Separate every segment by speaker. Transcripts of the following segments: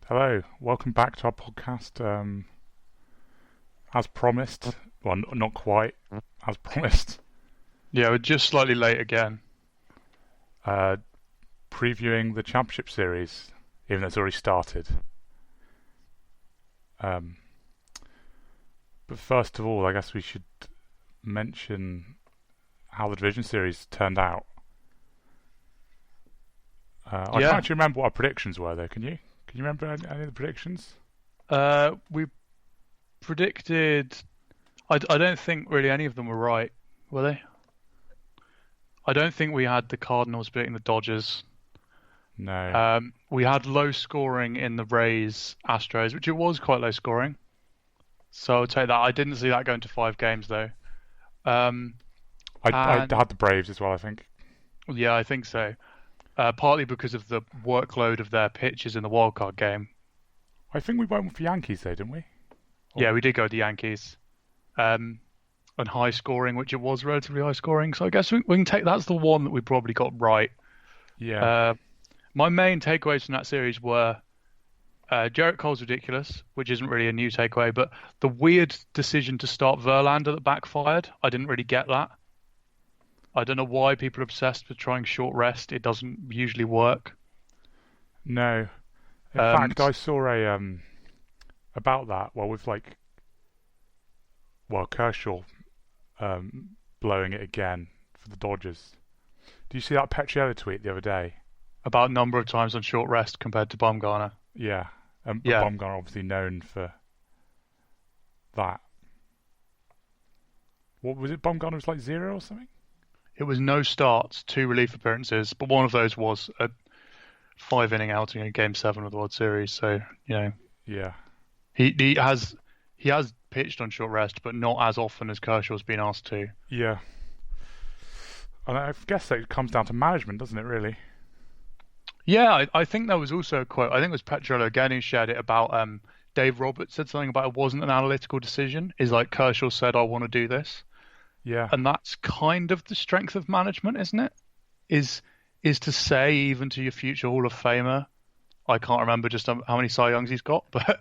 Speaker 1: Hello, welcome back to our podcast. As promised, well, not quite, as promised,
Speaker 2: Yeah, we're just slightly late again.
Speaker 1: uh, previewing the Championship Series, even though it's already started. Um, but first of all, I guess we should mention how the Division Series turned out. I can't
Speaker 2: Yeah,
Speaker 1: actually remember what our predictions were, though. Can you? Can you remember any of the predictions?
Speaker 2: we predicted. I don't think really any of them were right, were they? I don't think we had the Cardinals beating the Dodgers.
Speaker 1: No.
Speaker 2: We had low scoring in the Rays Astros, which it was quite low scoring. So I'll take that. I didn't see that going to 5 games though. Um,
Speaker 1: I
Speaker 2: and
Speaker 1: had the Braves as well, I think.
Speaker 2: yeah, I think so. Partly because of the workload of their pitches in the wildcard game.
Speaker 1: I think we went for Yankees, though, didn't we?
Speaker 2: Yeah,
Speaker 1: Or,
Speaker 2: we did go with the Yankees. Um, and high scoring, which it was relatively high scoring. So I guess we can take that's the one that we probably got right.
Speaker 1: yeah.
Speaker 2: Uh, my main takeaways from that series were Jarrett Cole's ridiculous, which isn't really a new takeaway, but the weird decision to start Verlander that backfired. I didn't really get that. I don't know why people are obsessed with trying short rest. It doesn't usually work.
Speaker 1: No. In
Speaker 2: Um,
Speaker 1: fact, I saw a about that. Kershaw blowing it again for the Dodgers. Do you see that Petriello tweet the other day?
Speaker 2: about number of times on short rest compared to Bumgarner.
Speaker 1: Yeah, but
Speaker 2: Yeah,
Speaker 1: Bumgarner obviously known for that. What was it? Bumgarner was like zero or something.
Speaker 2: it was no starts, two relief appearances, but one of those was a 5 inning outing in Game 7 of the World Series. So
Speaker 1: Yeah,
Speaker 2: he he has pitched on short rest, but not as often as Kershaw's been asked to.
Speaker 1: yeah. And I guess that comes down to management, doesn't it? Really?
Speaker 2: Yeah, I think there was also a quote. I think it was Petrello again who shared it about Dave Roberts said something about it wasn't an analytical decision. Is like Kershaw said, I want to do this,
Speaker 1: Yeah,
Speaker 2: and that's kind of the strength of management, isn't it? Is is to say even to your future Hall of Famer, I can't remember just how many Cy Youngs he's got, but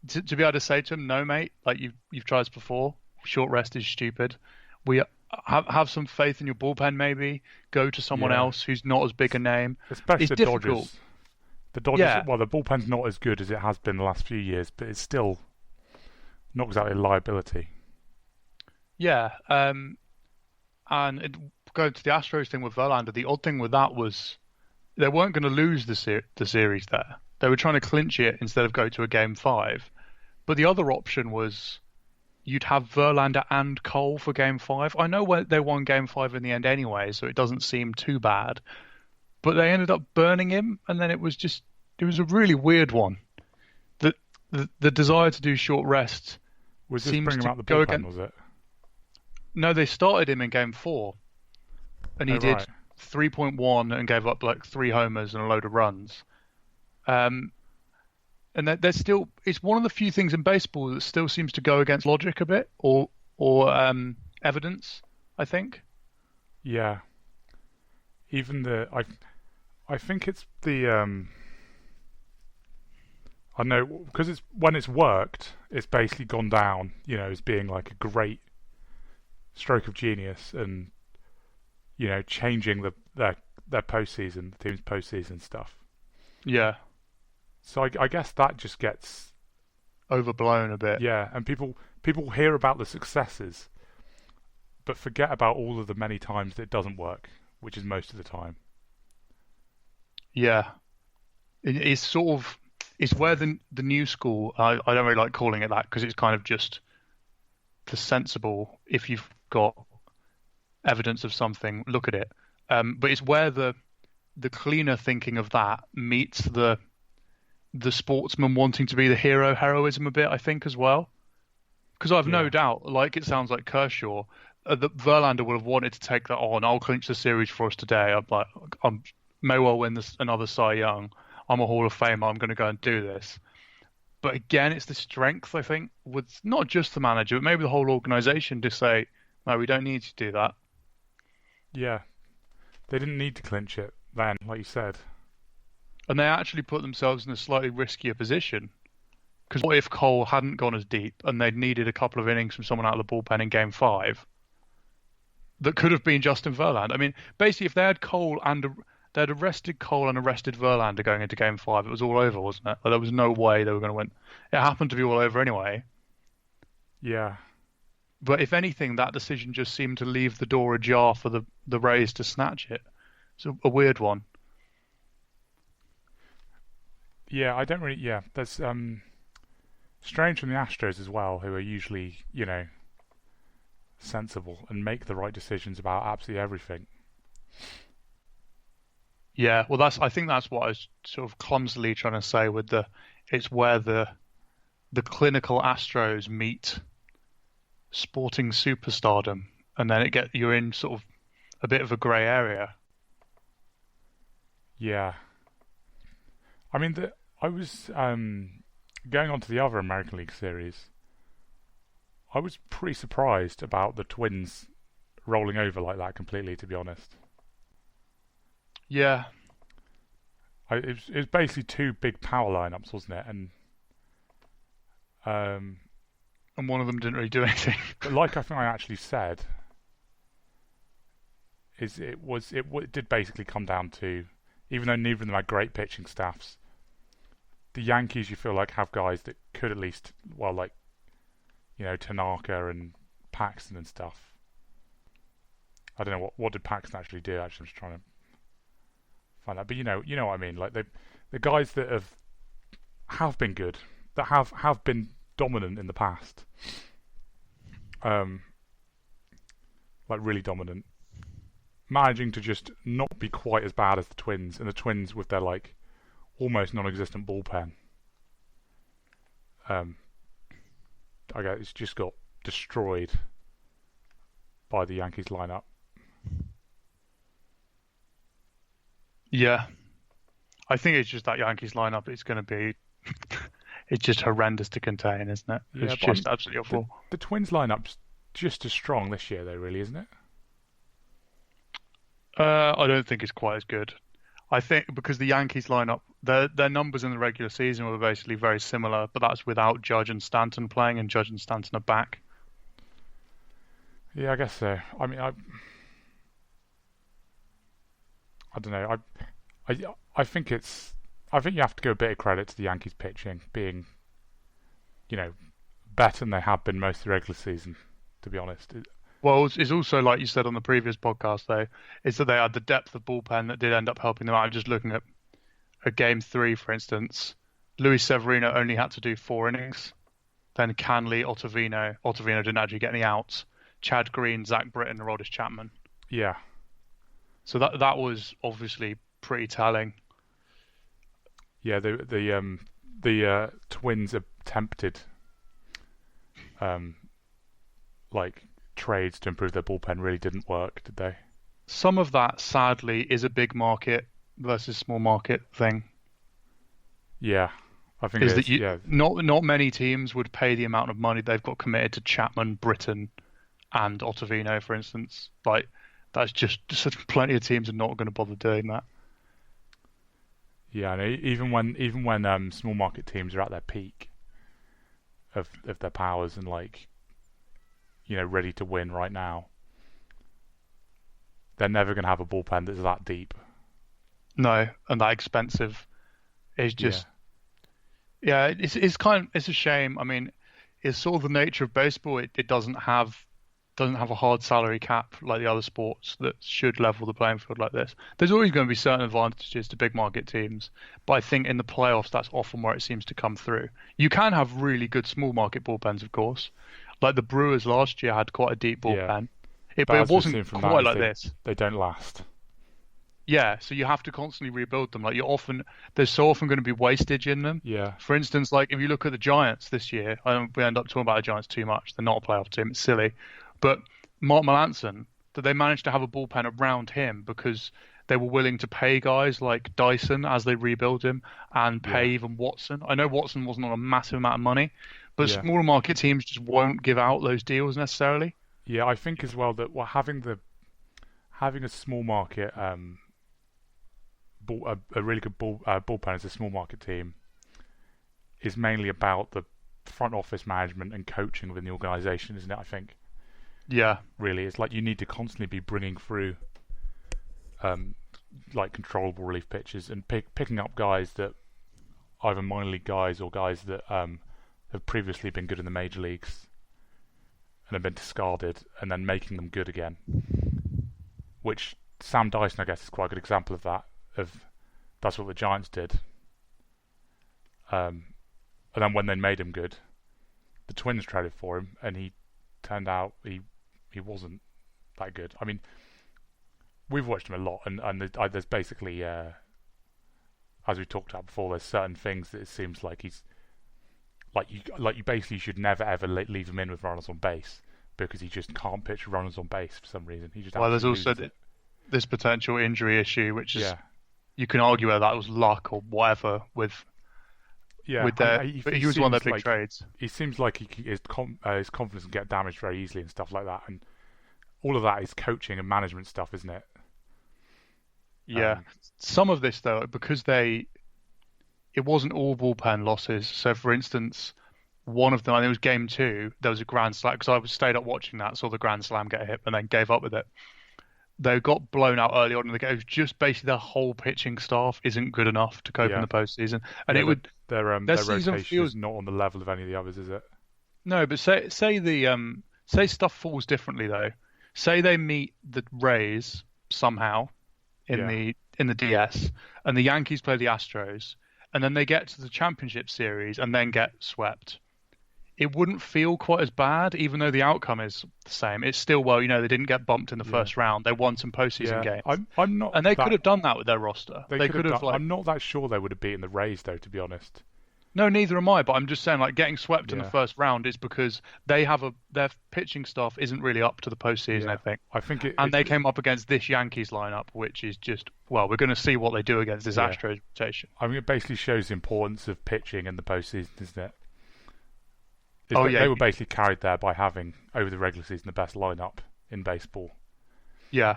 Speaker 2: to be able to say to him, no, mate, like you've tried this before. Short rest is stupid. We have some faith in your bullpen. Maybe go to someone
Speaker 1: yeah.
Speaker 2: else who's not as big a name.
Speaker 1: Especially
Speaker 2: It's
Speaker 1: the
Speaker 2: difficult.
Speaker 1: Dodgers. The Dodgers.
Speaker 2: Yeah,
Speaker 1: Well, the bullpen's not as good as it has been the last few years, but it's still not exactly a liability.
Speaker 2: yeah. And going to the Astros thing with Verlander, the odd thing with that was they weren't going to lose the series there. They were trying to clinch it instead of go to a game 5. But the other option was you'd have Verlander and Cole for game 5. I know they won game 5 in the end anyway, so it doesn't seem too bad. But they ended up burning him, and then it was a really weird one. The desire to do short rest
Speaker 1: Was this
Speaker 2: seems
Speaker 1: bringing
Speaker 2: to
Speaker 1: out the
Speaker 2: go
Speaker 1: bullpen?
Speaker 2: against.
Speaker 1: Was it?
Speaker 2: No, they started him in game 4, and
Speaker 1: Oh
Speaker 2: he did
Speaker 1: right.
Speaker 2: 3.1 and gave up like 3 homers and a load of runs. Um, and there's still it's one of the few things in baseball that still seems to go against logic a bit or evidence, I think.
Speaker 1: Yeah. Even I think it's the I know because it's when it's worked, it's basically gone down. As being like a great stroke of genius, and changing their postseason, the team's postseason stuff.
Speaker 2: Yeah,
Speaker 1: So I guess that just gets
Speaker 2: overblown a bit.
Speaker 1: yeah, and people hear about the successes, but forget about all of the many times that it doesn't work, which is most of the time.
Speaker 2: Yeah, it's sort of it's where the new school. I don't really like calling it that because it's kind of just the sensible. If you've got evidence of something, look at it. But it's where the cleaner thinking of that meets the sportsman wanting to be the hero heroism a bit, I think, as well. Because I've no
Speaker 1: Yeah,
Speaker 2: doubt, like it sounds like Kershaw, that Verlander would have wanted to take that on. I'll clinch the series for us today. I'm may well win another Cy Young. I'm a Hall of Famer. I'm going to go and do this. But again, it's the strength, I think, with not just the manager, but maybe the whole organization to say, no, we don't need to do that.
Speaker 1: yeah. They didn't need to clinch it then, like you said.
Speaker 2: And they actually put themselves in a slightly riskier position. Because what if Cole hadn't gone as deep and they'd needed a couple of innings from someone out of the bullpen in Game 5 that could have been Justin Verlander? I mean, basically, if they had they had arrested Cole and arrested Verlander going into Game 5, it was all over, wasn't it? Like, there was no way they were going to win. It happened to be all over anyway.
Speaker 1: Yeah.
Speaker 2: But if anything, that decision just seemed to leave the door ajar for the Rays to snatch it. It's a weird one.
Speaker 1: Yeah, I don't really. Yeah, there's strange from the Astros as well, who are usually, sensible and make the right decisions about absolutely everything.
Speaker 2: Yeah, well, I think that's what I was sort of clumsily trying to say with it's where the clinical Astros meet sporting superstardom, and then you're in sort of a bit of a grey area.
Speaker 1: Yeah. I mean, I was going on to the other American League series. I was pretty surprised about the Twins rolling over like that completely, to be honest.
Speaker 2: Yeah.
Speaker 1: It was basically two big power lineups, wasn't it?
Speaker 2: And one of them didn't really do anything.
Speaker 1: But like I think I actually said, it did basically come down to, even though neither of them had great pitching staffs, the Yankees, you feel like, have guys that could at least, Tanaka and Paxton and stuff. I don't know what did Paxton actually do. Actually, I'm just trying to find out. But you know what I mean. Like the guys that have been good, that have been dominant in the past, like really dominant, managing to just not be quite as bad as the Twins, and the Twins with their like almost non-existent bullpen. I guess it's just got destroyed by the Yankees lineup.
Speaker 2: Yeah, I think it's just that Yankees lineup. It's going to be, it's just horrendous to contain, isn't it?
Speaker 1: Yeah,
Speaker 2: it's just absolutely awful.
Speaker 1: The Twins lineup's just as strong this year, though, really, isn't it?
Speaker 2: I don't think it's quite as good. I think because the Yankees lineup, their numbers in the regular season were basically very similar, but that's without Judge and Stanton playing, and Judge and Stanton are back.
Speaker 1: Yeah, I guess so. I mean, I don't know. I think you have to give a bit of credit to the Yankees pitching being, better than they have been most of the regular season, to be honest.
Speaker 2: Well, it's also, like you said on the previous podcast, though, is that they had the depth of bullpen that did end up helping them out. I'm just looking at Game 3, for instance. Luis Severino only had to do 4 innings. Then Canley, Ottavino didn't actually get any outs. Chad Green, Zach Britton, and Aroldis Chapman.
Speaker 1: Yeah.
Speaker 2: So that was obviously pretty telling.
Speaker 1: Yeah, the Twins attempted trades to improve their bullpen really didn't work, did they?
Speaker 2: Some of that, sadly, is a big market versus small market thing.
Speaker 1: Yeah, I think it is.
Speaker 2: Not many teams would pay the amount of money they've got committed to Chapman, Britton, and Ottavino, for instance. Like, that's just plenty of teams are not going to bother doing that.
Speaker 1: Yeah, and even when small market teams are at their peak of their powers and ready to win right now, they're never going to have a bullpen that's that deep.
Speaker 2: No, and that expensive. It's just, it's a shame. I mean, it's sort of the nature of baseball. It doesn't have a hard salary cap like the other sports that should level the playing field like this. There's always going to be certain advantages to big market teams, but I think in the playoffs that's often where it seems to come through. You can have really good small market bullpens, of course. Like the Brewers last year had quite a deep bullpen.
Speaker 1: Yeah.
Speaker 2: But it wasn't quite like this.
Speaker 1: They don't last.
Speaker 2: Yeah, so you have to constantly rebuild them. Like there's so often going to be wastage in them.
Speaker 1: Yeah.
Speaker 2: For instance, like if you look at the Giants this year, we end up talking about the Giants too much. They're not a playoff team. It's silly. But Mark Melancon, that they managed to have a bullpen around him because they were willing to pay guys like Dyson as they rebuild him and pay even Watson. I know Watson wasn't on a massive amount of money, but smaller market teams just won't give out those deals necessarily.
Speaker 1: Yeah, I think as well that having a small market a really good bullpen as a small market team is mainly about the front office management and coaching within the organisation, isn't it? I think.
Speaker 2: Yeah.
Speaker 1: Really, it's like you need to constantly be bringing through like controllable relief pitches and picking up guys that either minor league guys or guys that have previously been good in the major leagues and have been discarded, and then making them good again. Which Sam Dyson, I guess, is quite a good example of that. That's what the Giants did. And then when they made him good, the Twins traded for him, and he turned out he wasn't that good. I mean, we've watched him a lot, and there's basically, as we talked about before, there's certain things that it seems like he's you basically should never ever leave him in with runners on base, because he just can't pitch runners on base for some reason. He just
Speaker 2: there's also this potential injury issue, which is you can argue whether that was luck or whatever with. Yeah, but he was one of their big trades.
Speaker 1: He seems like his confidence can get damaged very easily and stuff like that, and all of that is coaching and management stuff, isn't it?
Speaker 2: Yeah, some of this though, because it wasn't all bullpen losses. So, for instance, one of them, I think it was game 2, there was a grand slam, because I stayed up watching that, saw the grand slam get hit, and then gave up with it. They got blown out early on in the game. It was just basically their whole pitching staff isn't good enough to cope in the postseason, and
Speaker 1: their rotation is not on the level of any of the others, is it?
Speaker 2: No, but say stuff falls differently though. Say they meet the Rays somehow in the DS, and the Yankees play the Astros, and then they get to the championship series and then get swept. It wouldn't feel quite as bad, even though the outcome is the same. It's still, they didn't get bumped in the first round. They won some postseason games.
Speaker 1: I'm not,
Speaker 2: and they could have done that with their roster. They could have.
Speaker 1: I'm not that sure they would have beaten the Rays, though, to be honest.
Speaker 2: No, neither am I. But I'm just saying, getting swept in the first round is because they have their pitching staff isn't really up to the postseason. I think. They came up against this Yankees lineup, which is just we're going to see what they do against this Astros rotation.
Speaker 1: I mean, it basically shows the importance of pitching in the postseason, isn't it? They were basically carried there by having, over the regular season, the best lineup in baseball.
Speaker 2: Yeah.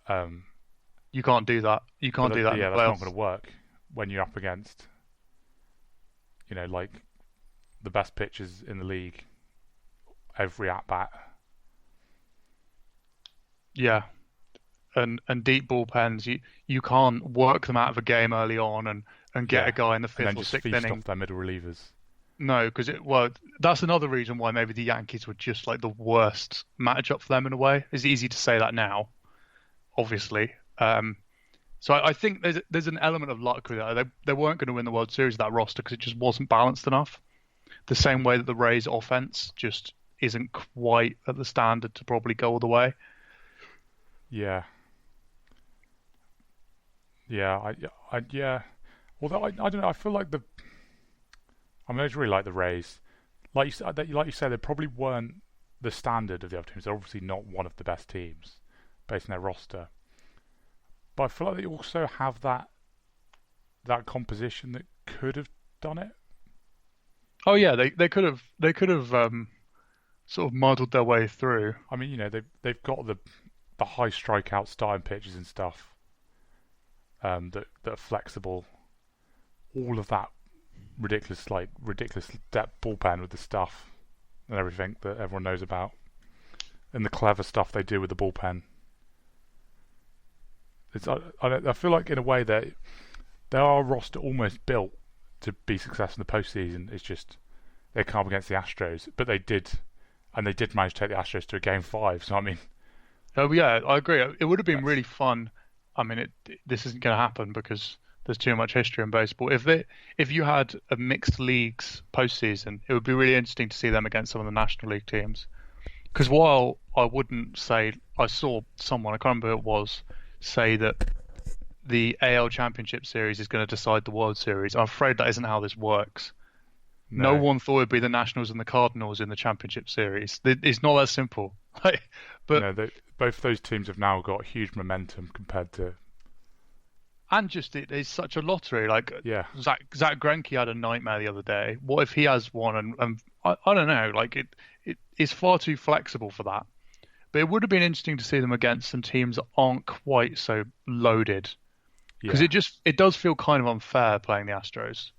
Speaker 2: You can't do that. You can't do that.
Speaker 1: Yeah, that's not going to work when you're up against, the best pitchers in the league every at bat.
Speaker 2: Yeah. And deep bullpens, you can't work them out of a game early on and get a guy in the 5th or 6th inning.
Speaker 1: Feast off their middle relievers.
Speaker 2: No, because that's another reason why maybe the Yankees were just the worst matchup for them in a way. It's easy to say that now, obviously. So I think there's an element of luck with it. They weren't going to win the World Series with that roster because it just wasn't balanced enough. The same way that the Rays' offense just isn't quite at the standard to probably go all the way.
Speaker 1: Yeah. Yeah. Although I don't know. I feel like I just really like the Rays. Like you said, they probably weren't the standard of the other teams. They're obviously not one of the best teams based on their roster. But I feel like they also have that composition that could have done it.
Speaker 2: Oh yeah, they could have sort of muddled their way through.
Speaker 1: I mean, they've got the high strikeout starting pitches and stuff that are flexible. All of that ridiculous depth bullpen with the stuff and everything that everyone knows about, and the clever stuff they do with the bullpen. I feel like in a way that they are a roster almost built to be successful in the postseason. It's just they come up against the Astros, but they did manage to take the Astros to a game 5. So I mean,
Speaker 2: oh yeah, I agree. It would have been really fun. I mean, this isn't going to happen because there's too much history in baseball. If you had a mixed leagues postseason, it would be really interesting to see them against some of the National League teams. Because while I wouldn't say, I saw someone, I can't remember who it was, say that the AL Championship Series is going to decide the World Series. I'm afraid that isn't how this works. No one thought it'd be the Nationals and the Cardinals in the Championship Series. It's not that simple.
Speaker 1: Both those teams have now got huge momentum compared to.
Speaker 2: And just it is such a lottery. Zach Greinke had a nightmare the other day. What if he has one? And I don't know. It is far too flexible for that. But it would have been interesting to see them against some teams that aren't quite so loaded. because
Speaker 1: Yeah.
Speaker 2: it does feel kind of unfair playing the Astros.